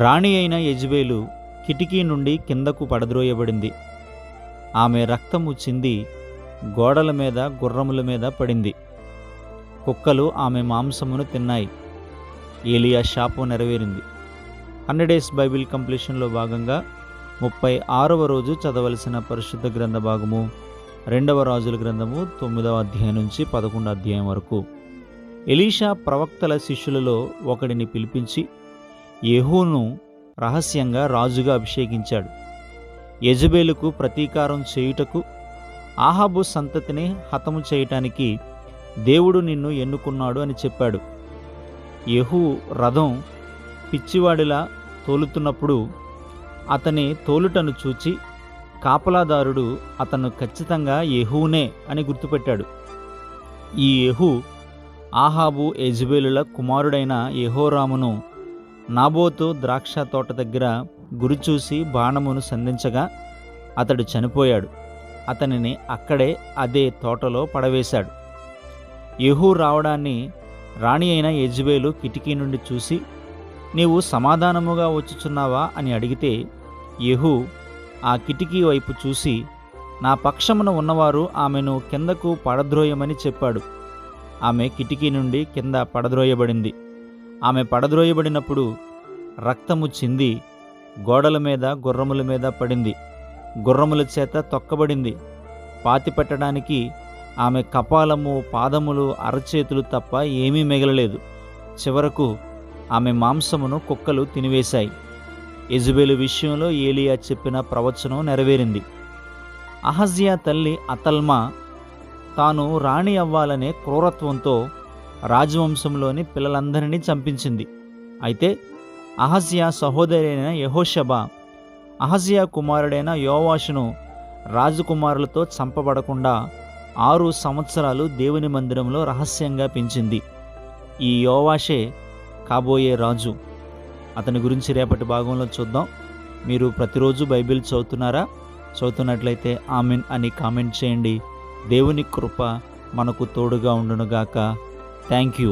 రాణి అయిన యెజెబెలు కిటికీ నుండి కిందకు పడద్రోయబడింది. ఆమె రక్తము చింది గోడల మీద, గుర్రముల మీద పడింది. కుక్కలు ఆమె మాంసమును తిన్నాయి. ఏలియా శాపం నెరవేరింది. 100 డేస్ బైబిల్ కంప్లీషన్లో భాగంగా 36వ రోజు చదవలసిన పరిశుద్ధ గ్రంథ భాగము 2వ రాజుల గ్రంథము 9వ అధ్యాయం నుంచి 11వ అధ్యాయం వరకు. ఎలీషా ప్రవక్తల శిష్యులలో ఒకడిని పిలిపించి యెహూను రహస్యంగా రాజుగా అభిషేకించాడు. యెజెబెలుకు ప్రతీకారం చేయుటకు, ఆహాబు సంతతిని హతము చేయటానికి దేవుడు నిన్ను ఎన్నుకున్నాడు అని చెప్పాడు. యెహూ రథం పిచ్చివాడిలా తోలుతున్నప్పుడు అతని తోలుటను చూచి కాపలాదారుడు అతను ఖచ్చితంగా యెహూనే అని గుర్తుపెట్టాడు. ఈ యెహూ ఆహాబు యెజెబెలుల కుమారుడైన యెహోరామును నాబోతు ద్రాక్ష తోట దగ్గర గురిచూసి బాణమును సంధించగా అతడు చనిపోయాడు. అతనిని అక్కడే అదే తోటలో పడవేశాడు. యెహూ రావడాన్ని రాణి అయిన యెజెబెలు కిటికీ నుండి చూసి, నీవు సమాధానముగా వచ్చుచున్నావా అని అడిగితే యెహూ ఆ కిటికీ వైపు చూసి, నా పక్షమున ఉన్నవారు ఆమెను కిందకు పడద్రోయమని చెప్పాడు. ఆమె కిటికీ నుండి కింద పడద్రోయబడింది. ఆమె పడద్రోయబడినప్పుడు రక్తము చింది గోడల మీద, గుర్రముల మీద పడింది. గుర్రముల చేత తొక్కబడింది. పాతిపెట్టడానికి ఆమె కపాలము, పాదములు, అరచేతులు తప్ప ఏమీ మిగలలేదు. చివరకు ఆమె మాంసమును కుక్కలు తినివేశాయి. యెజెబెలు విషయంలో ఏలియా చెప్పిన ప్రవచనం నెరవేరింది. అహజ్యా తల్లి అతల్మా తాను రాణి అవ్వాలనే క్రూరత్వంతో రాజవంశంలోని పిల్లలందరినీ చంపించింది. అయితే అహజ్యా సహోదరైన యెహోషబా అహజ్యా కుమారుడైన యోవాషును రాజకుమారులతో చంపబడకుండా 6 సంవత్సరాలు దేవుని మందిరంలో రహస్యంగా పెంచింది. ఈ యోవాషే కాబోయే రాజు. అతని గురించి రేపటి భాగంలో చూద్దాం. మీరు ప్రతిరోజు బైబిల్ చదువుతున్నారా? చదువుతున్నట్లయితే ఆమెన్ అని కామెంట్ చేయండి. దేవుని కృప మనకు తోడుగా ఉండునుగాక. Thank you.